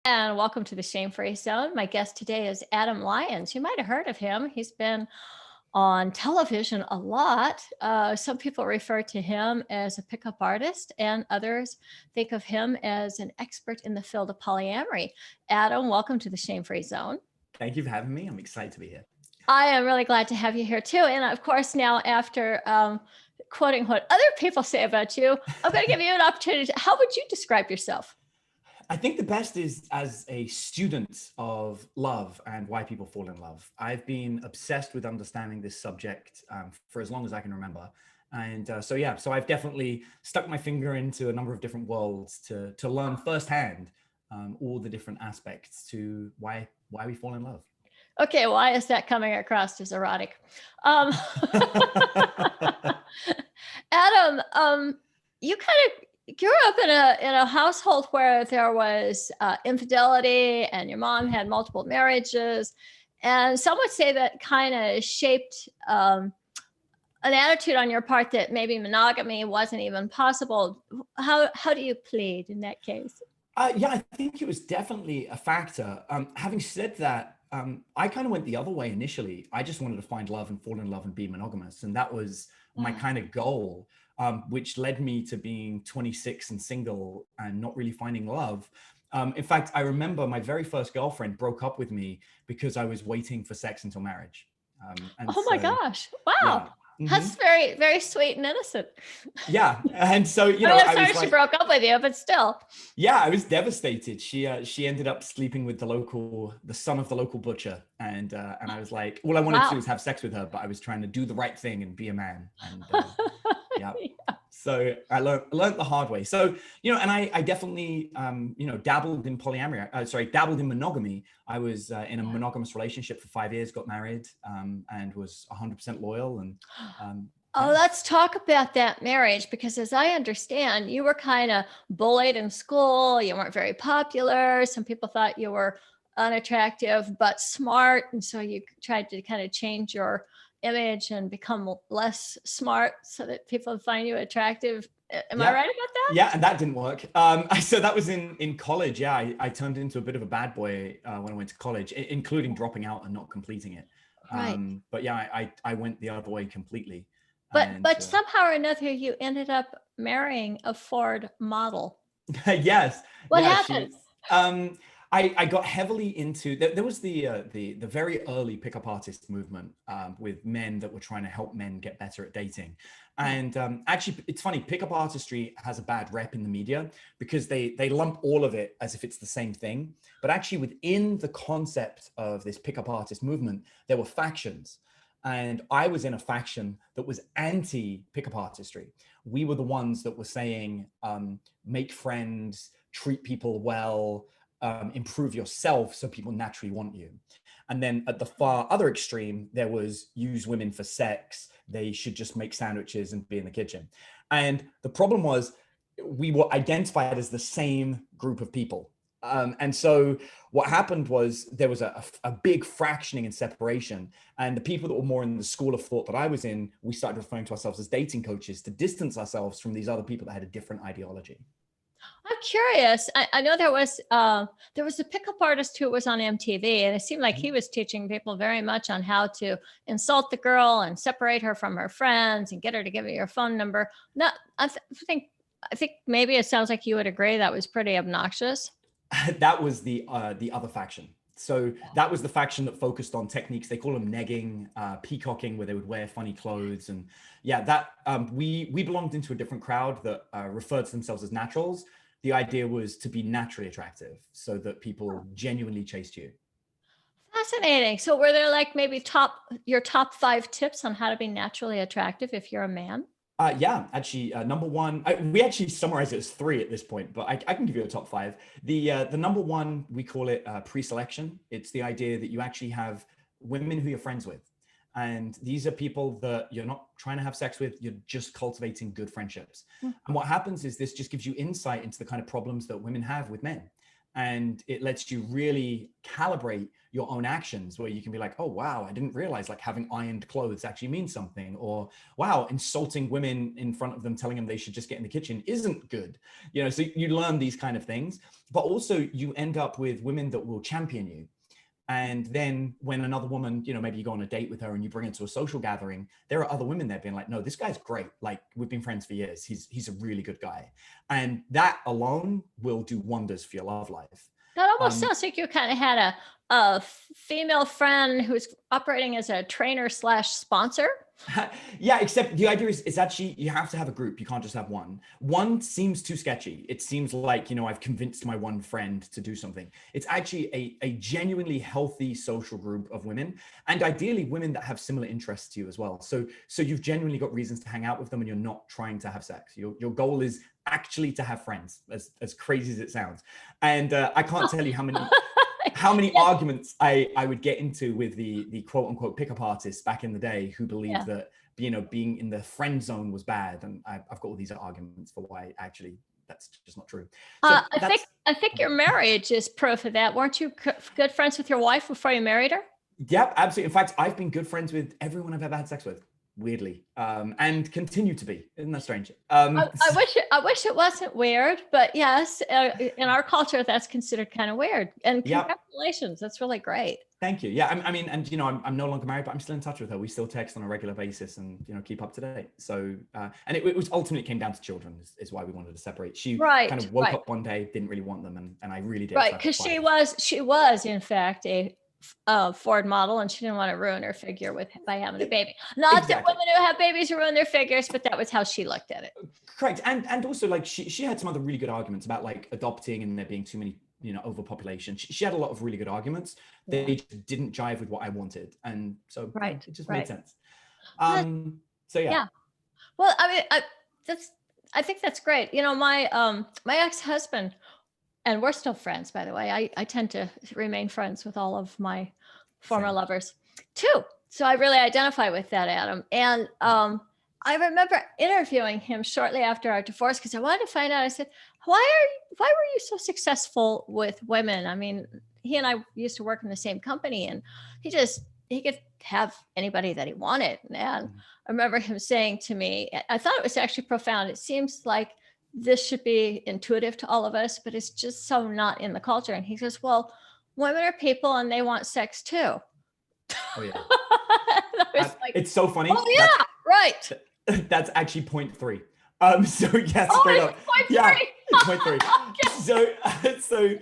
And welcome to the Shame Free Zone. My guest today is Adam Lyons. You might have heard of him. He's been on television a lot. Some people refer to him as a pickup artist, and others think of him as an expert in the field of polyamory. Adam, welcome to the Shame Free Zone. Thank you for having me. I'm excited to be here. I am really glad to have you here too. And of course, now after quoting what other people say about you, I'm going to give you an opportunity. How would you describe yourself? I think the best is as a student of love and why people fall in love. I've been obsessed with understanding this subject for as long as I can remember. And so I've definitely stuck my finger into a number of different worlds to learn firsthand all the different aspects to why we fall in love. Okay, why is that coming across as erotic? Adam, you kind of grew up in a household where there was infidelity, and your mom had multiple marriages, and some would say that kind of shaped an attitude on your part that maybe monogamy wasn't even possible. How do you plead in that case? Yeah, I think it was definitely a factor. Having said that, I kind of went the other way initially. I just wanted to find love and fall in love and be monogamous. And that was my kind of goal, which led me to being 26 and single and not really finding love. In fact, I remember my very first girlfriend broke up with me because I was waiting for sex until marriage. Oh my gosh. Wow. Yeah. That's very, very sweet and innocent. Yeah. And so, I'm sorry she broke up with you, but still. Yeah, I was devastated. She ended up sleeping with the son of the local butcher. And I was like, all I wanted to do was have sex with her, but I was trying to do the right thing and be a man. And yeah. So I learned the hard way. So, and I definitely, dabbled in polyamory. Dabbled in monogamy. I was in a monogamous relationship for 5 years, got married, and was 100% loyal. And let's talk about that marriage, because as I understand, you were kind of bullied in school. You weren't very popular. Some people thought you were unattractive, but smart. And so you tried to kind of change your image and become less smart so that people find you attractive. Am I right about that? Yeah, and that didn't work. So that was in college. Yeah, I turned into a bit of a bad boy when I went to college, including dropping out and not completing it. Right. But yeah, I went the other way completely. But somehow or another, you ended up marrying a Ford model. Yes. What happened? I got heavily into there was the very early pickup artist movement with men that were trying to help men get better at dating. And actually, it's funny, pickup artistry has a bad rep in the media because they lump all of it as if it's the same thing. But actually, within the concept of this pickup artist movement, there were factions. And I was in a faction that was anti pickup artistry. We were the ones that were saying, make friends, treat people well, improve yourself so people naturally want you. And then at the far other extreme, there was use women for sex. They should just make sandwiches and be in the kitchen. And the problem was we were identified as the same group of people. And so what happened was there was a big fractioning and separation. And the people that were more in the school of thought that I was in, we started referring to ourselves as dating coaches to distance ourselves from these other people that had a different ideology. I'm curious. I know there was a pickup artist who was on MTV, and it seemed like he was teaching people very much on how to insult the girl and separate her from her friends and get her to give you your phone number. No, I think maybe it sounds like you would agree that was pretty obnoxious. That was the other faction. So that was the faction that focused on techniques. They call them negging, peacocking, where they would wear funny clothes. And yeah, that we belonged into a different crowd that referred to themselves as naturals. The idea was to be naturally attractive so that people genuinely chased you. Fascinating. So were there like maybe your top 5 tips on how to be naturally attractive if you're a man? Yeah, actually, number one, we actually summarize it as 3 at this point, but I can give you a top 5. The number one, we call it pre-selection. It's the idea that you actually have women who you're friends with. And these are people that you're not trying to have sex with, you're just cultivating good friendships. And what happens is this just gives you insight into the kind of problems that women have with men. and it lets you really calibrate your own actions, where you can be like, oh wow, I didn't realize like having ironed clothes actually means something, or wow, insulting women in front of them, telling them they should just get in the kitchen isn't good. So you learn these kind of things, but also you end up with women that will champion you. And then when another woman, maybe you go on a date with her and you bring her to a social gathering, there are other women there being like, no, this guy's great. Like, we've been friends for years. He's a really good guy. And that alone will do wonders for your love life. That almost sounds like you kind of had a female friend who's operating as a trainer / sponsor. Yeah, except the idea is, it's actually, you have to have a group. You can't just have one. One seems too sketchy. It seems like, I've convinced my one friend to do something. It's actually a genuinely healthy social group of women, and ideally women that have similar interests to you as well. So you've genuinely got reasons to hang out with them, and you're not trying to have sex. Your goal is actually to have friends, as crazy as it sounds. And I can't tell you how many arguments I would get into with the quote unquote pickup artists back in the day who believed that, being in the friend zone was bad. And I've got all these arguments for why actually that's just not true. So I think your marriage is proof of that. Weren't you good friends with your wife before you married her? Yep, absolutely. In fact, I've been good friends with everyone I've ever had sex with, weirdly, and continue to be. Isn't that strange? I wish it wasn't weird, but yes, in our culture, that's considered kind of weird. And congratulations, that's really great. Thank you. Yeah, I mean, and I'm no longer married, but I'm still in touch with her. We still text on a regular basis, and keep up to date. So, and it was ultimately came down to children, is why we wanted to separate. She kind of woke up one day, didn't really want them, and I really did. Right, because she was in fact a Ford model, and she didn't want to ruin her figure by having a baby. Not that women who have babies ruin their figures, but that was how she looked at it. Correct. And also, like, she had some other really good arguments about like adopting and there being too many, overpopulation. She had a lot of really good arguments. They just didn't jive with what I wanted, and so it just made sense. So yeah. Well, I mean, I think that's great. My ex-husband, and we're still friends, by the way. I tend to remain friends with all of my former lovers too. So I really identify with that, Adam. And I remember interviewing him shortly after our divorce because I wanted to find out. I said, why were you so successful with women? I mean, he and I used to work in the same company, and he could have anybody that he wanted. And I remember him saying to me, I thought it was actually profound. It seems like this should be intuitive to all of us, but it's just so not in the culture. And he says, well, women are people and they want sex too. Oh yeah. It's so funny. Oh yeah, right. That's actually point 3. So yes, straight up. Point 3. So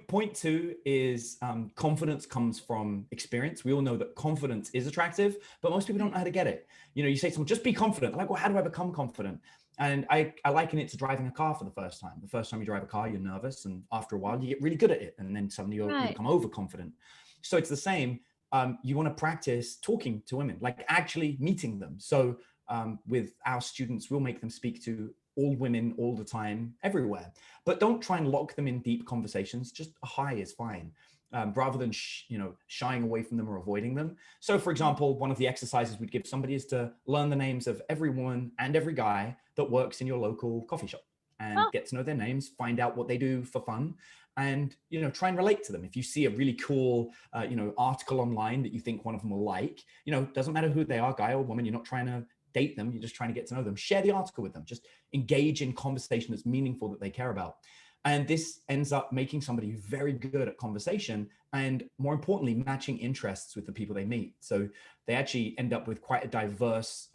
point 2 is confidence comes from experience. We all know that confidence is attractive, but most people don't know how to get it. You say to someone, just be confident. I'm like, well, how do I become confident? And I liken it to driving a car for the first time. The first time you drive a car, you're nervous, and after a while, you get really good at it, and then suddenly you become overconfident. So it's the same. You want to practice talking to women, like actually meeting them. So with our students, we'll make them speak to all women all the time, everywhere. But don't try and lock them in deep conversations. Just a hi is fine. Rather than shying away from them or avoiding them. So for example, one of the exercises we'd give somebody is to learn the names of every woman and every guy that works in your local coffee shop, and get to know their names, find out what they do for fun, and try and relate to them. If you see a really cool article online that you think one of them will like, doesn't matter who they are, guy or woman, you're not trying to date them, you're just trying to get to know them. Share the article with them, just engage in conversation that's meaningful, that they care about. And this ends up making somebody very good at conversation, and more importantly, matching interests with the people they meet. So they actually end up with quite a diverse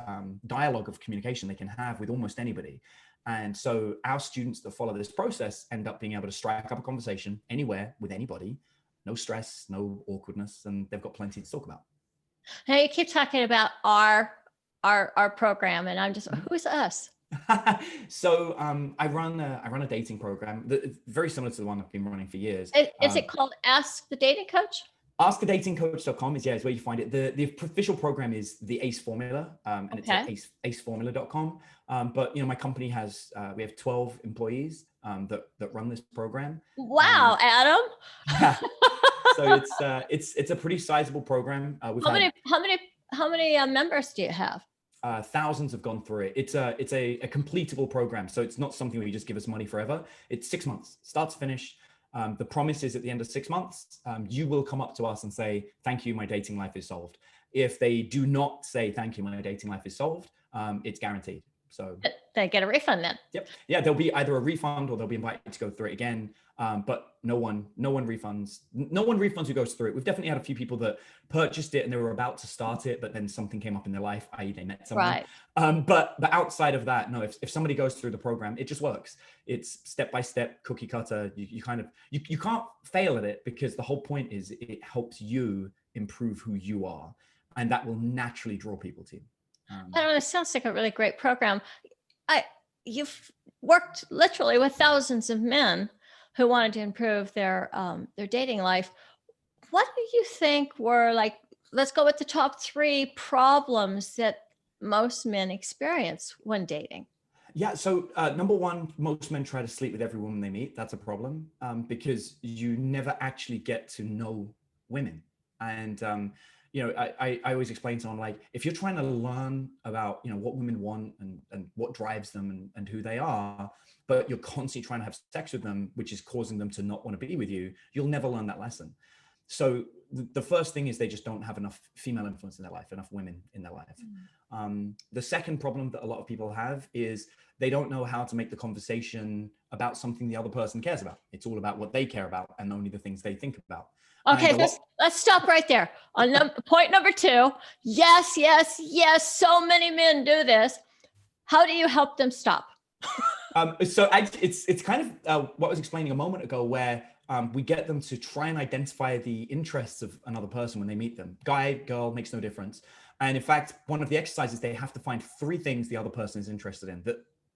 dialogue of communication they can have with almost anybody. And so our students that follow this process end up being able to strike up a conversation anywhere with anybody, no stress, no awkwardness, and they've got plenty to talk about. Now you keep talking about our program, and I'm just, who's us? So I run a dating program that's very similar to the one I've been running for years. Is it called Ask the Dating Coach? AskTheDatingCoach.com is where you find it. The official program is the ACE Formula, and it's at aceformula.com. But my company has we have 12 employees that run this program. Wow, Adam. Yeah. So it's a pretty sizable program. How many members do you have? Thousands have gone through it. It's a completable program, so it's not something where you just give us money forever. It's 6 months, start to finish. The promise is at the end of 6 months, you will come up to us and say, thank you, my dating life is solved. If they do not say, thank you, my dating life is solved, it's guaranteed. So They get a refund then. yep. Yeah, there'll be either a refund or they'll be invited to go through it again. But no one refunds who goes through it. We've definitely had a few people that purchased it and they were about to start it, but then something came up in their life, i.e. they met someone. Right. But outside of that, no, if somebody goes through the program, it just works. It's step-by-step, cookie cutter. You can't fail at it, because the whole point is it helps you improve who you are. And that will naturally draw people to you. I don't know, it sounds like a really great program. You've worked literally with thousands of men who wanted to improve their dating life. What do you think were, like, let's go with the top 3 problems that most men experience when dating? Yeah. So number one, most men try to sleep with every woman they meet. That's a problem, because you never actually get to know women. And I always explain to them, like, if you're trying to learn about what women want and what drives them and who they are, but you're constantly trying to have sex with them, which is causing them to not want to be with you, you'll never learn that lesson. So the first thing is they just don't have enough female influence in their life, enough women in their life. The second problem that a lot of people have is they don't know how to make the conversation about something the other person cares about. It's all about what they care about and only the things they think about. Okay, let's stop right there. On point number 2, yes, yes, yes, so many men do this. How do you help them stop? So it's kind of what I was explaining a moment ago, where we get them to try and identify the interests of another person when they meet them. Guy, girl, makes no difference. And in fact, one of the exercises, they have to find 3 things the other person is interested in.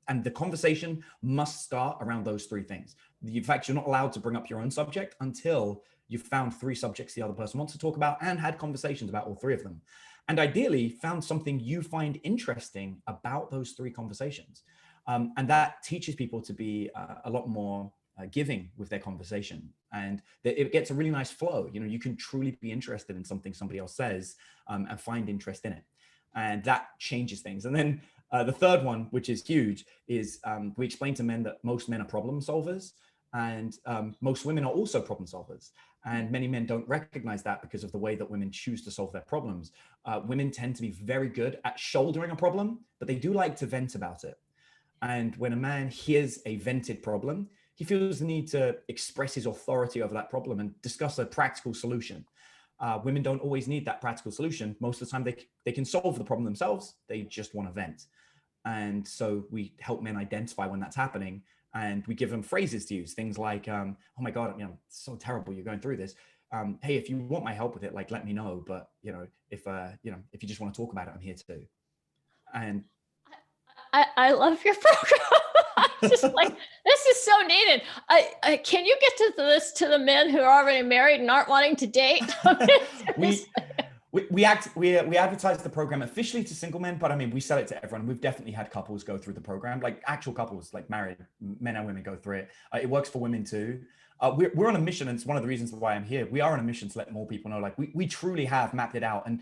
And the conversation must start around those 3 things. In fact, you're not allowed to bring up your own subject until you've found 3 subjects the other person wants to talk about and had conversations about all 3 of them. And ideally found something you find interesting about those 3 conversations. And that teaches people to be a lot more giving with their conversation. And it gets a really nice flow. You can truly be interested in something somebody else says and find interest in it. And that changes things. And then the third one, which is huge, is we explain to men that most men are problem solvers. And most women are also problem solvers. And many men don't recognize that because of the way that women choose to solve their problems. Women tend to be very good at shouldering a problem, but they do like to vent about it. And when a man hears a vented problem, he feels the need to express his authority over that problem and discuss a practical solution. Women don't always need that practical solution. Most of the time they can solve the problem themselves. They just want to vent. And so we help men identify when that's happening. And we give them phrases to use, things like, oh my God, it's so terrible you're going through this. Hey, if you want my help with it, like, let me know. But, if you just want to talk about it, I'm here too. And I love your program. I'm just like, this is so needed. Can you get to this to the men who are already married and aren't wanting to date? We advertise the program officially to single men, but we sell it to everyone. We've definitely had couples go through the program, like actual couples, like married men and women go through it. It works for women too. We're on a mission, and it's one of the reasons why I'm here. We are on a mission to let more people know, like we truly have mapped it out. And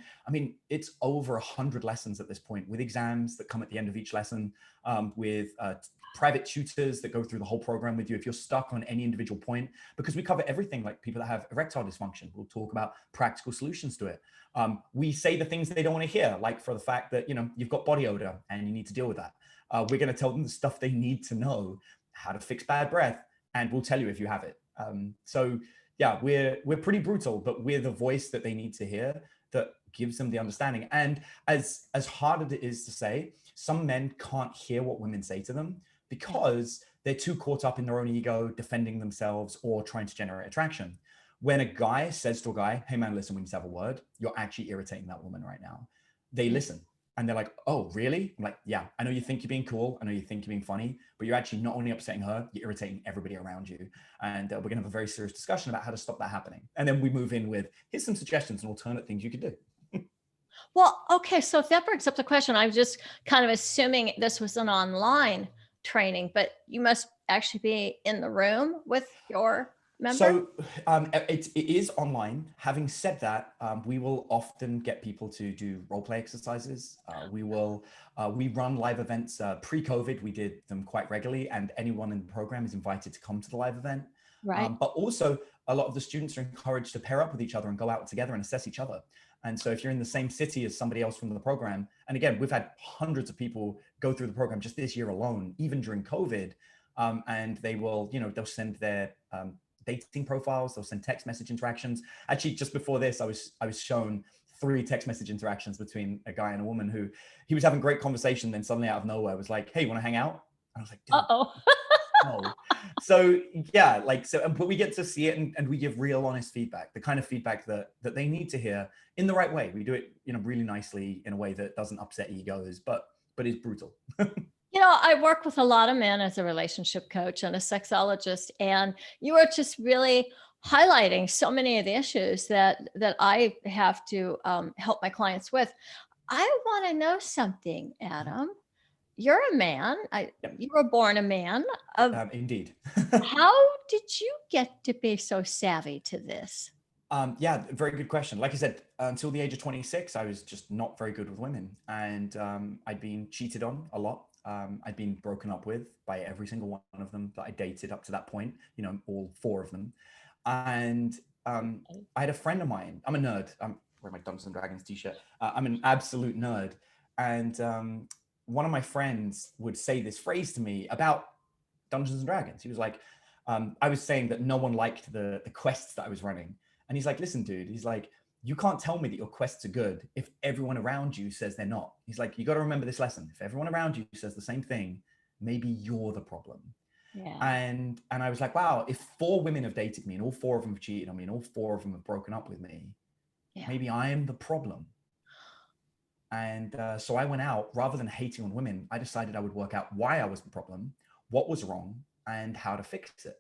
it's over 100 lessons at this point, with exams that come at the end of each lesson, with private tutors that go through the whole program with you if you're stuck on any individual point, because we cover everything. Like people that have erectile dysfunction, we'll talk about practical solutions to it. We say the things they don't want to hear, like for the fact that, you've got body odor and you need to deal with that. We're going to tell them the stuff they need to know, how to fix bad breath, and we'll tell you if you have it. So yeah, we're pretty brutal, but we're the voice that they need to hear that gives them the understanding. And as hard as it is to say, some men can't hear what women say to them because they're too caught up in their own ego, defending themselves or trying to generate attraction. When a guy says to a guy, hey man, listen, we need to have a word, you're actually irritating that woman right now. They listen and they're like, oh, really? I'm like, yeah, I know you think you're being cool. I know you think you're being funny, but you're actually not only upsetting her, you're irritating everybody around you. And we're gonna have a very serious discussion about how to stop that happening. And then we move in with, here's some suggestions and alternate things you could do. Well, okay. So if that brings up the question, I'm just kind of assuming this was an online training, but you must actually be in the room with your member? So it is online. Having said that, we will often get people to do role play exercises. We run live events. Pre-COVID, we did them quite regularly, and anyone in the program is invited to come to the live event. Right. But also a lot of the students are encouraged to pair up with each other and go out together and assess each other. And so if you're in the same city as somebody else from the program, and again, we've had hundreds of people go through the program just this year alone, even during COVID, and they will, they'll send their dating profiles, they'll send text message interactions. Actually, just before this, I was shown 3 text message interactions between a guy and a woman who he was having great conversation, then suddenly out of nowhere was like, "Hey, you want to hang out?" And I was like, "Dude, Uh-oh. no." So yeah, but we get to see it, and we give real honest feedback, the kind of feedback that they need to hear in the right way. We do it, really nicely in a way that doesn't upset egos, but is brutal. I work with a lot of men as a relationship coach and a sexologist, and you are just really highlighting so many of the issues that I have to help my clients with. I want to know something, Adam. You're a man. Yep. You were born a man. Indeed. How did you get to be so savvy to this? Yeah, very good question. Like I said, until the age of 26, I was just not very good with women, and I'd been cheated on a lot. I'd been broken up with by every single one of them that I dated up to that point, all 4 of them. And I had a friend of mine. I'm a nerd. I'm wearing my Dungeons and Dragons t-shirt. I'm an absolute nerd. And one of my friends would say this phrase to me about Dungeons and Dragons. He was like, I was saying that no one liked the quests that I was running. And he's like, "Listen, dude," he's like, "you can't tell me that your quests are good if everyone around you says they're not." He's like, "You got to remember this lesson. If everyone around you says the same thing, maybe you're the problem." Yeah. And I was like, wow, if 4 women have dated me and all 4 of them have cheated on me and all 4 of them have broken up with me, maybe I am the problem. And so I went out, rather than hating on women, I decided I would work out why I was the problem, what was wrong, and how to fix it.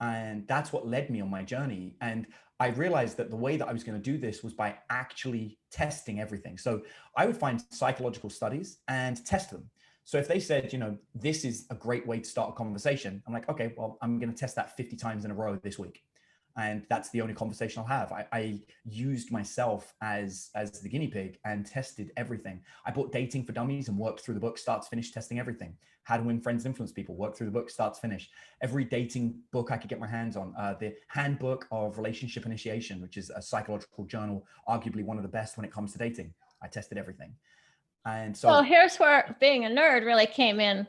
And that's what led me on my journey. And I realized that the way that I was going to do this was by actually testing everything. So I would find psychological studies and test them. So if they said, this is a great way to start a conversation, I'm like, okay, well, I'm going to test that 50 times in a row this week. And that's the only conversation I'll have. I used myself as the guinea pig and tested everything. I bought Dating for Dummies and worked through the book, start to finish, testing everything. How to Win Friends and Influence People, worked through the book, start to finish. Every dating book I could get my hands on. The Handbook of Relationship Initiation, which is a psychological journal, arguably one of the best when it comes to dating. I tested everything. And so here's where being a nerd really came in.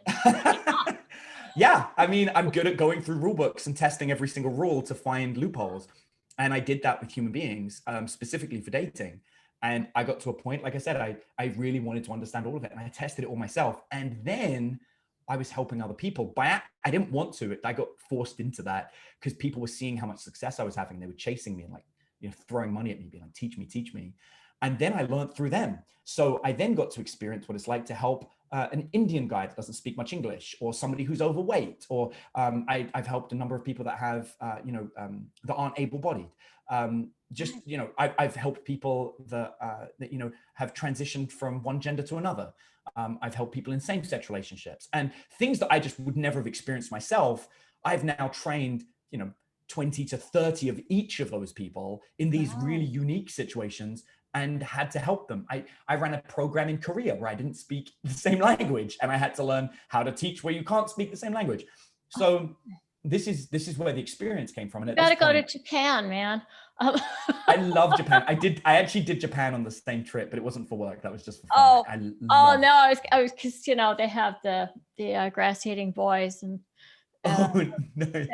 Yeah, I mean, I'm good at going through rule books and testing every single rule to find loopholes. And I did that with human beings, specifically for dating. And I got to a point, like I said, I really wanted to understand all of it. And I tested it all myself. And then I was helping other people. I didn't want to. I got forced into that because people were seeing how much success I was having. They were chasing me and throwing money at me, being like, teach me, teach me. And then I learned through them. So I then got to experience what it's like to help an Indian guy that doesn't speak much English, or somebody who's overweight, or I've helped a number of people that have, that aren't able-bodied. I've helped people that have transitioned from one gender to another. I've helped people in same-sex relationships, and things that I just would never have experienced myself. I've now trained, 20 to 30 of each of those people in these really unique situations, and had to help them. I ran a program in Korea where I didn't speak the same language, and I had to learn how to teach where you can't speak the same language. So this is where the experience came from. And you got to go to Japan, man. I love Japan. I actually did Japan on the same trip, but it wasn't for work. That was just for fun. I was because they have the grass eating boys, and nice.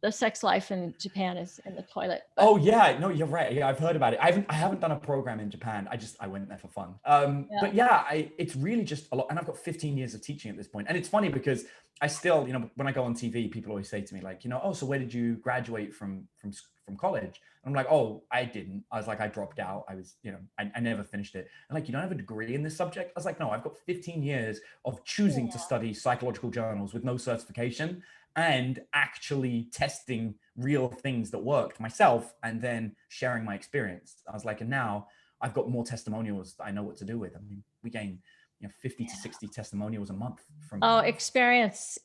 The sex life in Japan is in the toilet. But. Oh yeah, no, you're right. Yeah, I've heard about it. I haven't done a program in Japan. I went there for fun. But yeah, it's really just a lot. And I've got 15 years of teaching at this point. And it's funny because I still, when I go on TV, people always say to me like, "Oh, so where did you graduate from college?" And I'm like, "Oh, I didn't." I was like, "I dropped out. I was, I never finished it." And like, "You don't have a degree in this subject?" I was like, "No, I've got 15 years of choosing to study psychological journals with no certification, and actually testing real things that worked myself, and then sharing my experience." I was like, and now I've got more testimonials that I know what to do with. I mean, we gain 50 to 60 testimonials a month from Oh, men. experience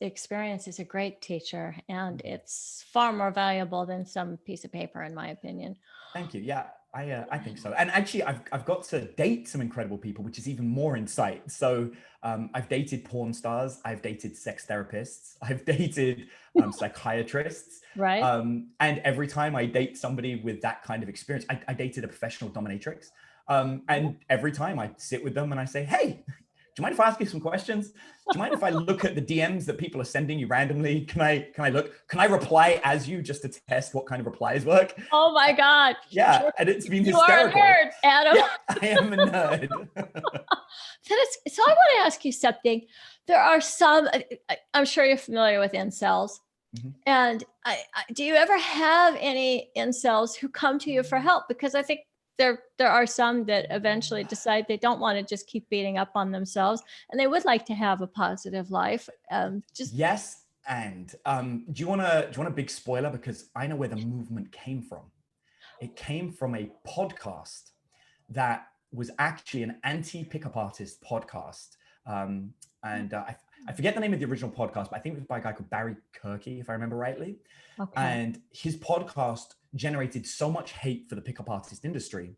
is a great teacher, and it's far more valuable than some piece of paper, in my opinion. Thank you. Yeah, I think so. And actually, I've got to date some incredible people, which is even more insight. So I've dated porn stars, I've dated sex therapists, I've dated psychiatrists. Right? And every time I date somebody with that kind of experience, I dated a professional dominatrix. And every time I sit with them and I say, hey, do you mind if I ask you some questions? Do you mind if I look at the DMs that people are sending you randomly? Can I look? Can I reply as you just to test what kind of replies work? Oh my God. Yeah, and it's been You are a hysterical. nerd, Adam. Yeah, I am a nerd. So I want to ask you something. There are some, I'm sure you're familiar with incels. Mhm. And do you ever have any incels who come to you for help? Because I think there are some that eventually decide they don't want to just keep beating up on themselves, and they would like to have a positive life. Yes, and do you want a big spoiler? Because I know where the movement came from. It came from a podcast that was actually an anti-pickup artist podcast. And I forget the name of the original podcast, but I think it was by a guy called Barry Kirky, if I remember rightly. Okay. And his podcast generated so much hate for the pickup artist industry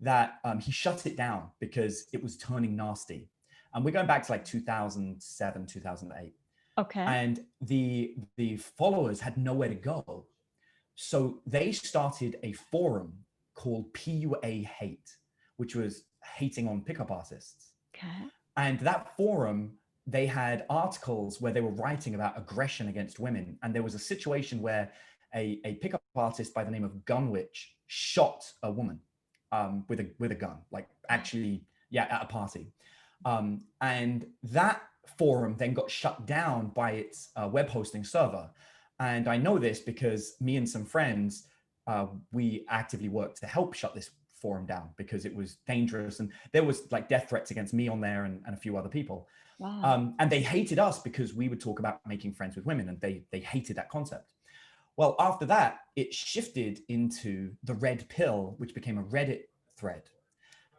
that he shut it down because it was turning nasty. And we're going back to like 2007, 2008. Okay. And the followers had nowhere to go. So they started a forum called PUA Hate, which was hating on pickup artists. Okay. And that forum, they had articles where they were writing about aggression against women. And there was a situation where a pickup artist by the name of Gunwitch shot a woman with a gun, like actually, at a party. And that forum then got shut down by its web hosting server. And I know this because me and some friends, we actively worked to help shut this forum down because it was dangerous. And there was like death threats against me on there and a few other people. Wow. And they hated us because we would talk about making friends with women, and they hated that concept. Well, after that, it shifted into the red pill, which became a Reddit thread.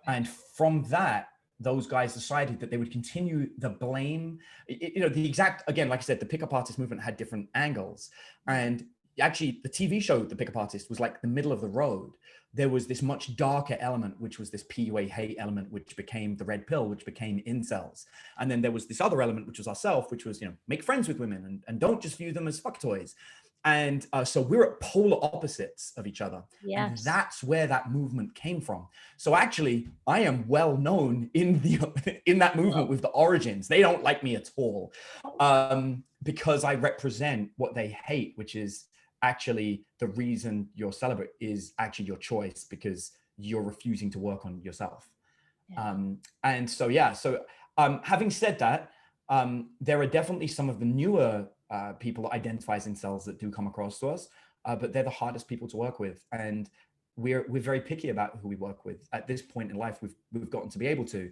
And from that, those guys decided that they would continue the blame, the exact, again, like I said, the pickup artist movement had different angles. And actually the TV show, The Pickup Artist, was like the middle of the road. There was this much darker element, which was this PUA hate element, which became the red pill, which became incels. And then there was this other element, which was ourself, which was, make friends with women and don't just view them as fuck toys. And so we're at polar opposites of each other. Yes. And that's where that movement came from. So actually, I am well known in that movement with the origins. They don't like me at all because I represent what they hate, which is actually the reason you're celibate is actually your choice because you're refusing to work on yourself. Yeah. And so, having said that, there are definitely some of the newer people that identify as incels that do come across to us, but they're the hardest people to work with. And we're very picky about who we work with. At this point in life, we've gotten to be able to.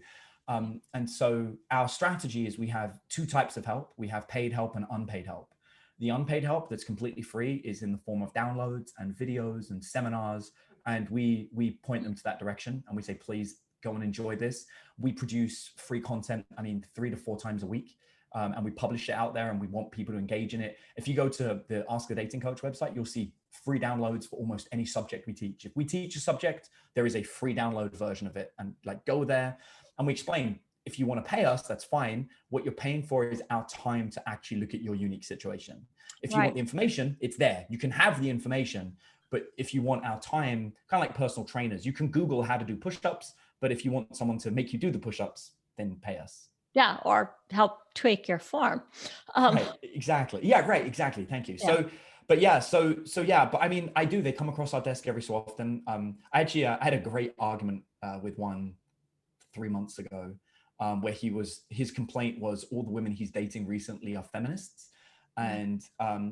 And so our strategy is we have two types of help. We have paid help and unpaid help. The unpaid help that's completely free is in the form of downloads and videos and seminars. And we point them to that direction. And we say, please go and enjoy this. We produce free content, 3 to 4 times a week. And we publish it out there and we want people to engage in it. If you go to the Ask a Dating Coach website, you'll see free downloads for almost any subject we teach. If we teach a subject, there is a free download version of it, and go there and we explain, if you want to pay us, that's fine. What you're paying for is our time to actually look at your unique situation. If you want the information, it's there. You can have the information, but if you want our time, kind of like personal trainers, you can Google how to do push-ups, but if you want someone to make you do the push-ups, then pay us. Yeah, or help tweak your form. Right, exactly. Yeah, right, exactly. Thank you. Yeah. But I do, they come across our desk every so often. I had a great argument with one 3 months ago where his complaint was all the women he's dating recently are feminists. And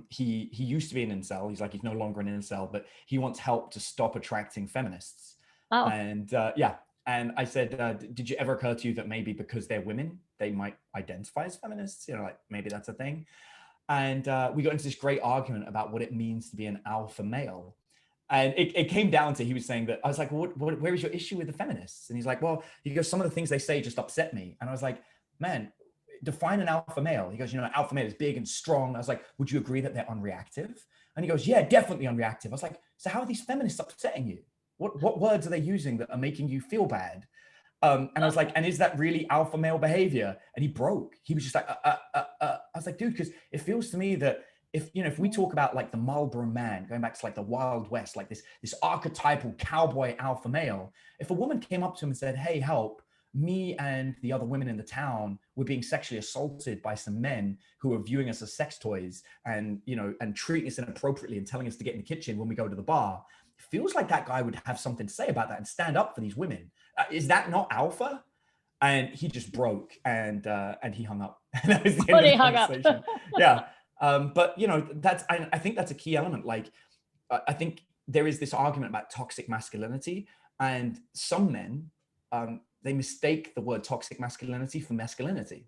he used to be an incel. He's like, he's no longer an incel, but he wants help to stop attracting feminists. Oh. And and I said, did you ever occur to you that maybe because they're women, they might identify as feminists? Maybe that's a thing. And we got into this great argument about what it means to be an alpha male. And it came down to, he was saying that, I was like, where is your issue with the feminists? And he's like, well, some of the things they say just upset me. And I was like, man, define an alpha male. He goes, alpha male is big and strong. I was like, would you agree that they're unreactive? And he goes, yeah, definitely unreactive. I was like, so how are these feminists upsetting you? What words are they using that are making you feel bad? And I was like, and is that really alpha male behavior? And he broke. He was just like, I was like, dude, because it feels to me that if we talk about like the Marlboro man, going back to like the Wild West, like this archetypal cowboy alpha male, if a woman came up to him and said, hey, help, me and the other women in the town were being sexually assaulted by some men who are viewing us as sex toys and, and treating us inappropriately and telling us to get in the kitchen when we go to the bar. It feels like that guy would have something to say about that and stand up for these women. Is that not alpha? And he just broke and he hung up. And that was the end of the conversation. Yeah. But I think that's a key element. Like, I think there is this argument about toxic masculinity, and some men, they mistake the word toxic masculinity for masculinity.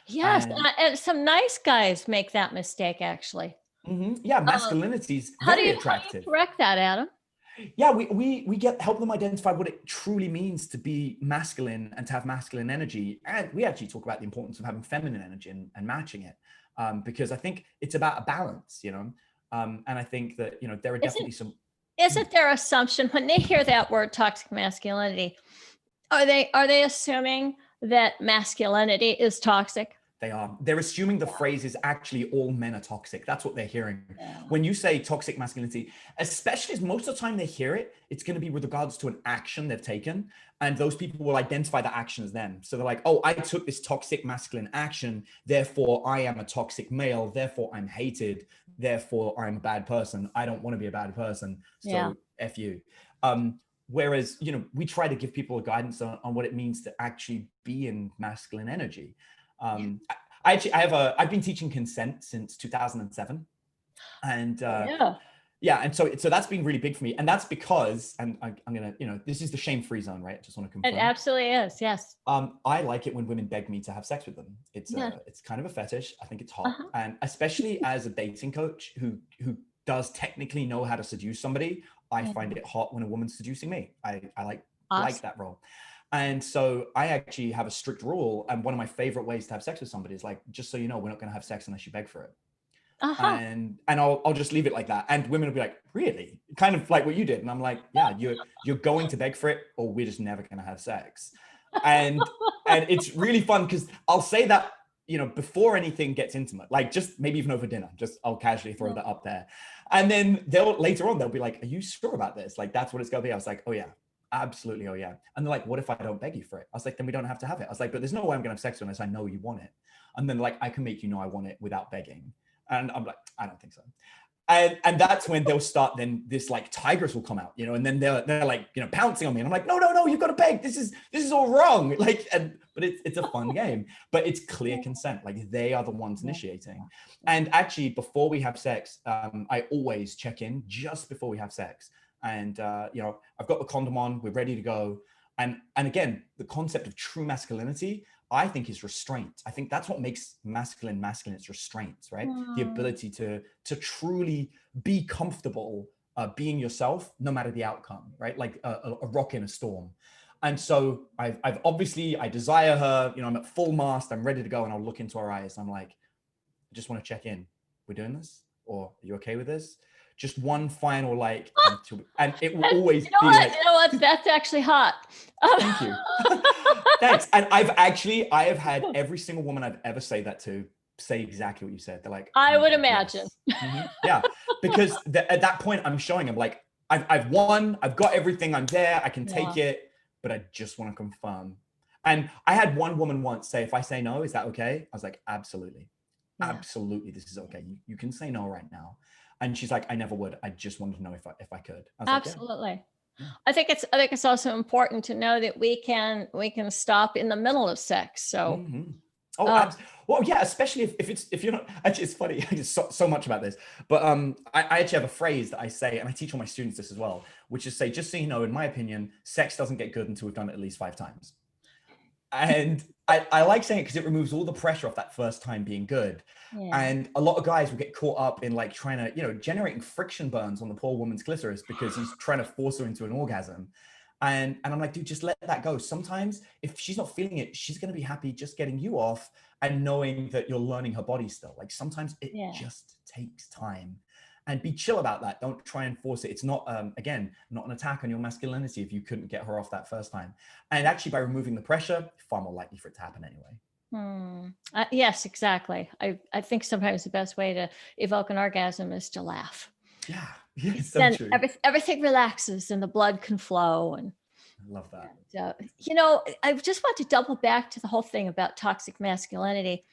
Yes, and some nice guys make that mistake, actually. Yeah, masculinity is very attractive. How do you correct that, Adam? Yeah, we help them identify what it truly means to be masculine and to have masculine energy. And we actually talk about the importance of having feminine energy and matching it, because I think it's about a balance, and I think that, there are definitely some. Isn't their assumption when they hear that word toxic masculinity, are they assuming that masculinity is toxic? They are. They're assuming the phrase is actually all men are toxic. That's what they're hearing. When you say toxic masculinity, especially as most of the time they hear it, it's going to be with regards to an action they've taken. And those people will identify the action as them. So they're like, oh, I took this toxic masculine action. Therefore, I am a toxic male. Therefore, I'm hated. Therefore, I'm a bad person. I don't want to be a bad person. So F you. Whereas, we try to give people a guidance on what it means to actually be in masculine energy. I've been teaching consent since 2007, and and so that's been really big for me, and that's because, and I'm gonna, this is the shame-free zone, right? I just want to confirm. It absolutely is, yes. I like it when women beg me to have sex with them. It's kind of a fetish. I think it's hot, and especially as a dating coach who does technically know how to seduce somebody, I find it hot when a woman's seducing me. I like that role. And so I actually have a strict rule. And one of my favorite ways to have sex with somebody is like, just so you know, we're not going to have sex unless you beg for it. And I'll just leave it like that. And women will be like, really? Kind of like what you did. And I'm like, yeah, you're going to beg for it, or we're just never going to have sex. And it's really fun because I'll say that, before anything gets intimate, like just maybe even over dinner, I'll casually throw that up there. And then later on, they'll be like, are you sure about this? Like, that's what it's going to be. I was like, oh yeah. Absolutely. Oh yeah. And they're like, what if I don't beg you for it? I was like, then we don't have to have it. I was like, but there's no way I'm gonna have sex unless I know you want it. And then like, I can make you know I want it without begging. And I'm like, I don't think so. And that's when they'll start, then this like tigress will come out, and then they're like, pouncing on me. And I'm like, no, you've got to beg. This is all wrong. Like, but it's a fun game, but it's clear consent. Like they are the ones initiating. And actually before we have sex, I always check in just before we have sex. And, I've got the condom on, we're ready to go. And again, the concept of true masculinity, I think, is restraint. I think that's what makes masculine. It's restraint, right? The ability to truly be comfortable being yourself, no matter the outcome, right? Like a rock in a storm. And so I've obviously, I desire her, I'm at full mast, I'm ready to go. And I'll look into her eyes. I'm like, I just want to check in. We're doing this? Or are you okay with this? Just one final and it will always be like, that's actually hot. Thank you. Thanks. And I have had every single woman I've ever say that to say exactly what you said. They're like, I would imagine. Yes. Yeah, because at that point I'm showing them like, I've won, I've got everything, I'm there, I can take it, but I just want to confirm. And I had one woman once say, if I say no, is that okay? I was like, absolutely. Absolutely, this is okay. You can say no right now. And she's like, I never would. I just wanted to know if I could. I was absolutely. Like, yeah. I think it's also important to know that we can stop in the middle of sex. So well, yeah, especially if you're not, actually, it's funny. I just so much about this, but I actually have a phrase that I say, and I teach all my students this as well, which is say, just so you know, in my opinion, sex doesn't get good until we've done it at least 5 times. And I like saying it because it removes all the pressure off that first time being good. Yeah. And a lot of guys will get caught up in like trying to, generating friction burns on the poor woman's clitoris because he's trying to force her into an orgasm. And I'm like, dude, just let that go. Sometimes if she's not feeling it, she's going to be happy just getting you off and knowing that you're learning her body still. Like sometimes it just takes time. And be chill about that. Don't try and force it. It's not, again, not an attack on your masculinity if you couldn't get her off that first time. And actually by removing the pressure, far more likely for it to happen anyway. Yes, exactly. I think sometimes the best way to evoke an orgasm is to laugh. Yeah, it's so Then true. everything relaxes and the blood can flow. And I love that. I just want to double back to the whole thing about toxic masculinity.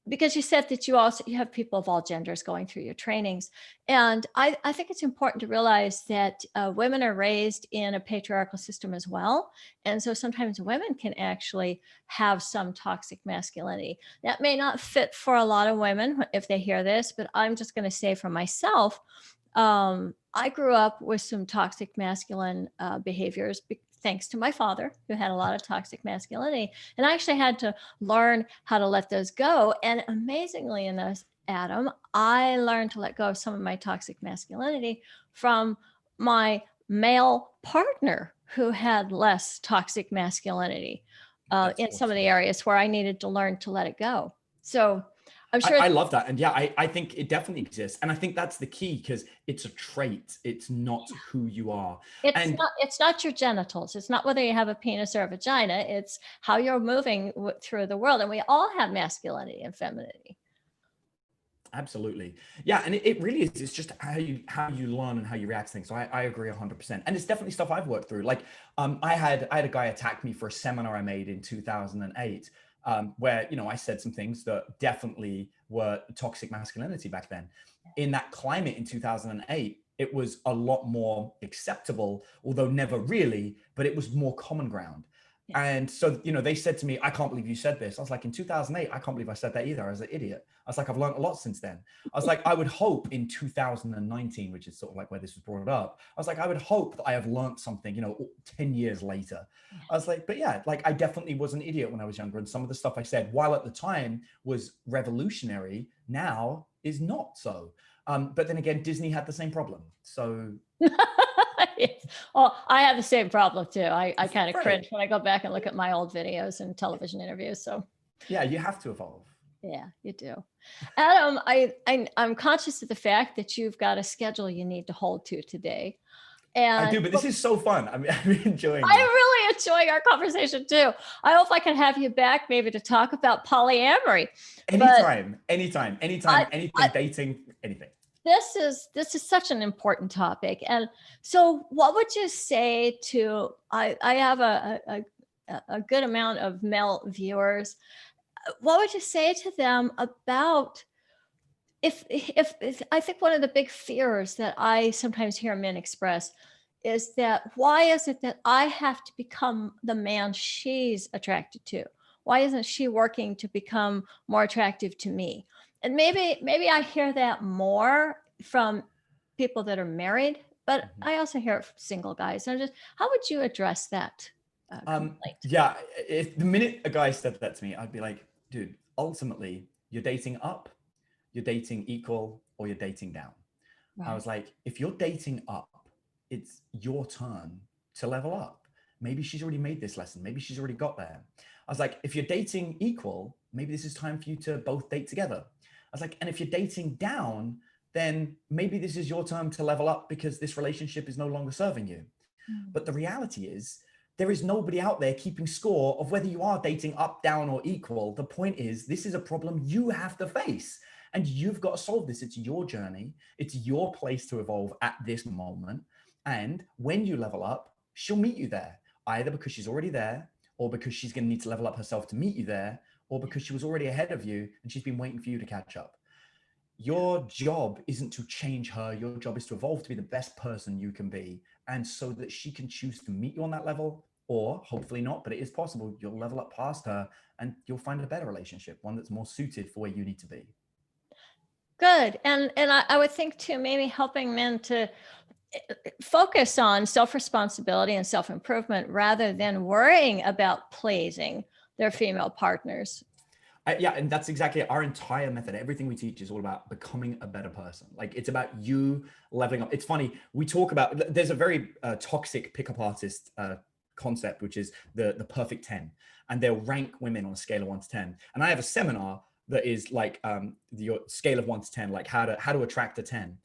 Because you said that you have people of all genders going through your trainings. And I think it's important to realize that women are raised in a patriarchal system as well. And so sometimes women can actually have some toxic masculinity. That may not fit for a lot of women if they hear this, but I'm just going to say for myself, I grew up with some toxic masculine behaviors thanks to my father, who had a lot of toxic masculinity. And I actually had to learn how to let those go. And amazingly enough, Adam, I learned to let go of some of my toxic masculinity from my male partner who had less toxic masculinity in some of the areas where I needed to learn to let it go. So I'm sure I love that. And yeah, I think it definitely exists. And I think that's the key because it's a trait. It's not who you are. It's not your genitals. It's not whether you have a penis or a vagina. It's how you're moving through the world. And we all have masculinity and femininity. Absolutely. Yeah. And it really is. It's just how you learn and how you react to things. So I agree 100%. And it's definitely stuff I've worked through. Like I had a guy attack me for a seminar I made in 2008. Where, I said some things that definitely were toxic masculinity back then. In that climate in 2008, it was a lot more acceptable, although never really, but it was more common ground. Yeah. And so, they said to me, I can't believe you said this. I was like, in 2008, I can't believe I said that either. I was an idiot. I was like, I've learned a lot since then. I was like, I would hope in 2019, which is sort of like where this was brought up. I was like, I would hope that I have learned something, 10 years later. I was like, but yeah, like I definitely was an idiot when I was younger. And some of the stuff I said, while at the time was revolutionary, now is not so. But then again, Disney had the same problem. So. Well, I have the same problem too. I kind of cringe when I go back and look at my old videos and television interviews. So yeah, you have to evolve. Yeah, you do. Adam, I'm conscious of the fact that you've got a schedule you need to hold to today. And I do, but this is so fun. I'm enjoying it. I'm really enjoying our conversation too. I hope I can have you back maybe to talk about polyamory. Anytime, dating, anything. This is such an important topic. And so what would you say to, I have a good amount of male viewers. What would you say to them about if I think one of the big fears that I sometimes hear men express is that why is it that I have to become the man she's attracted to? Why isn't she working to become more attractive to me? And maybe I hear that more from people that are married, but I also hear it from single guys. And how would you address that? Yeah, if the minute a guy said that to me, I'd be like, dude, ultimately you're dating up, you're dating equal, or you're dating down. Right. I was like, if you're dating up, it's your turn to level up. Maybe she's already made this lesson. Maybe she's already got there. I was like, if you're dating equal, maybe this is time for you to both date together. I was like, and if you're dating down, then maybe this is your turn to level up because this relationship is no longer serving you. But the reality is, there is nobody out there keeping score of whether you are dating up, down, or equal. The point is, this is a problem you have to face and you've got to solve this. It's your journey. It's your place to evolve at this moment. And when you level up, she'll meet you there, either because she's already there or because she's going to need to level up herself to meet you there, or because she was already ahead of you and she's been waiting for you to catch up. Your job isn't to change her. Your job is to evolve to be the best person you can be. And so that she can choose to meet you on that level, or hopefully not, but it is possible. You'll level up past her and you'll find a better relationship, one that's more suited for where you need to be. Good. And I would think too, maybe helping men to focus on self-responsibility and self-improvement rather than worrying about pleasing their female partners. Yeah, and that's exactly it. Our entire method. Everything we teach is all about becoming a better person. Like it's about you leveling up. It's funny. We talk about, there's a very toxic pickup artist concept, which is the perfect 10. And they'll rank women on a scale of 1 to 10. And I have a seminar that is like the scale of 1 to 10, like how to attract a 10.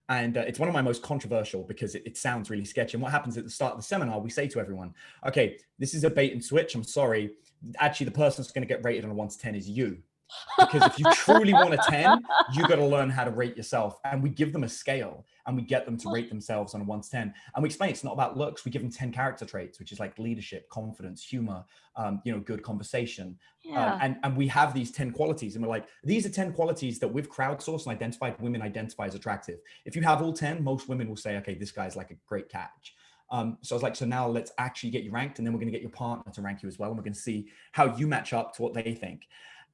And it's one of my most controversial because it sounds really sketchy. And what happens at the start of the seminar, we say to everyone, okay, this is a bait and switch. I'm sorry. Actually, the person that's going to get rated on a 1 to 10 is you. Because if you truly want a 10, you got to learn how to rate yourself. And we give them a scale and we get them to rate themselves on a 1 to 10. And we explain it's not about looks. We give them 10 character traits, which is like leadership, confidence, humor, good conversation. Yeah. And we have these 10 qualities. And we're like, these are 10 qualities that we've crowdsourced and identified women identify as attractive. If you have all 10, most women will say, okay, this guy's like a great catch. So I was like, so now let's actually get you ranked. And then we're going to get your partner to rank you as well. And we're going to see how you match up to what they think.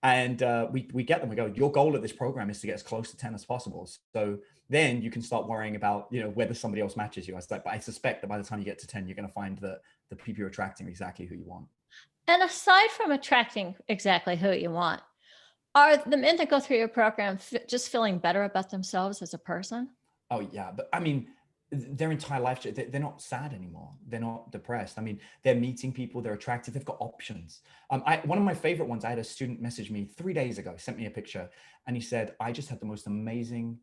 And we get them, we go, your goal of this program is to get as close to 10 as possible. So then you can start worrying about, whether somebody else matches you. I was like, but I suspect that by the time you get to 10, you're going to find that the people you're attracting are exactly who you want. And aside from attracting exactly who you want, are the men that go through your program just feeling better about themselves as a person? Oh yeah. But I mean, their entire life, they're not sad anymore. They're not depressed. I mean, they're meeting people, they're attractive, they've got options. One of my favorite ones, I had a student message me 3 days ago, sent me a picture, and he said, I just had the most amazing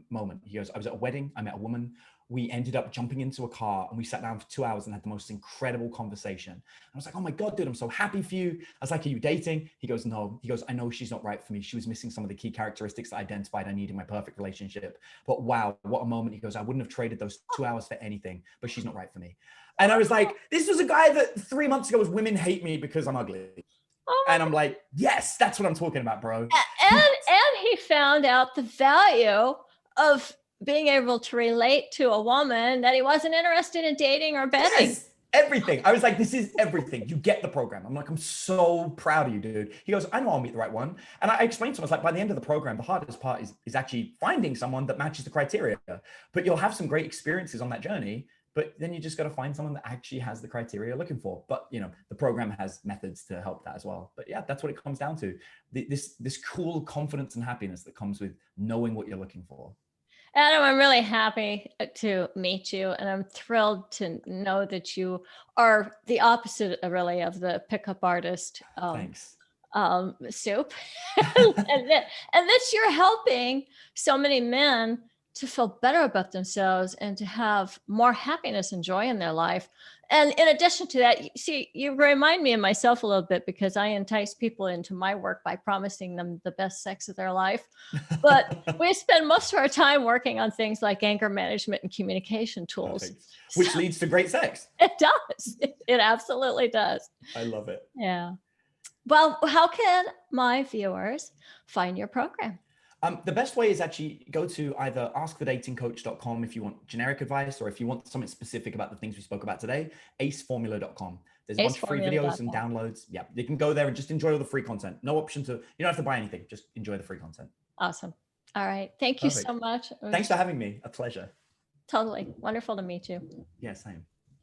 moment. He goes, I was at a wedding, I met a woman, we ended up jumping into a car and we sat down for 2 hours and had the most incredible conversation. I was like, oh my God, dude, I'm so happy for you. I was like, are you dating? He goes, no. He goes, I know she's not right for me. She was missing some of the key characteristics that I identified I need in my perfect relationship. But wow, what a moment. He goes, I wouldn't have traded those 2 hours for anything, but she's not right for me. And I was like, this was a guy that 3 months ago was, women hate me because I'm ugly. Oh, And I'm like, yes, that's what I'm talking about, bro. and he found out the value of being able to relate to a woman that he wasn't interested in dating or betting. Yes, everything. I was like, this is everything. You get the program. I'm like, I'm so proud of you, dude. He goes, I know I'll meet the right one. And I explained to him, I was like, by the end of the program, the hardest part is actually finding someone that matches the criteria. But you'll have some great experiences on that journey. But then you just got to find someone that actually has the criteria you're looking for. But the program has methods to help that as well. But yeah, that's what it comes down to. This cool confidence and happiness that comes with knowing what you're looking for. Adam, I'm really happy to meet you, and I'm thrilled to know that you are the opposite, really, of the pickup artist Thanks. soup, and that you're helping so many men to feel better about themselves and to have more happiness and joy in their life. And in addition to that, see, you remind me of myself a little bit because I entice people into my work by promising them the best sex of their life. But we spend most of our time working on things like anger management and communication tools. Perfect. Which leads to great sex. It does. It absolutely does. I love it. Yeah. Well, how can my viewers find your program? The best way is actually go to either askthedatingcoach.com if you want generic advice, or if you want something specific about the things we spoke about today, aceformula.com. There's a bunch of free videos and downloads. Yeah, you can go there and just enjoy all the free content. No option to, you don't have to buy anything. Just enjoy the free content. Awesome. All right. Thank you so much. Thanks for having me. A pleasure. Totally. Wonderful to meet you. Yeah, same.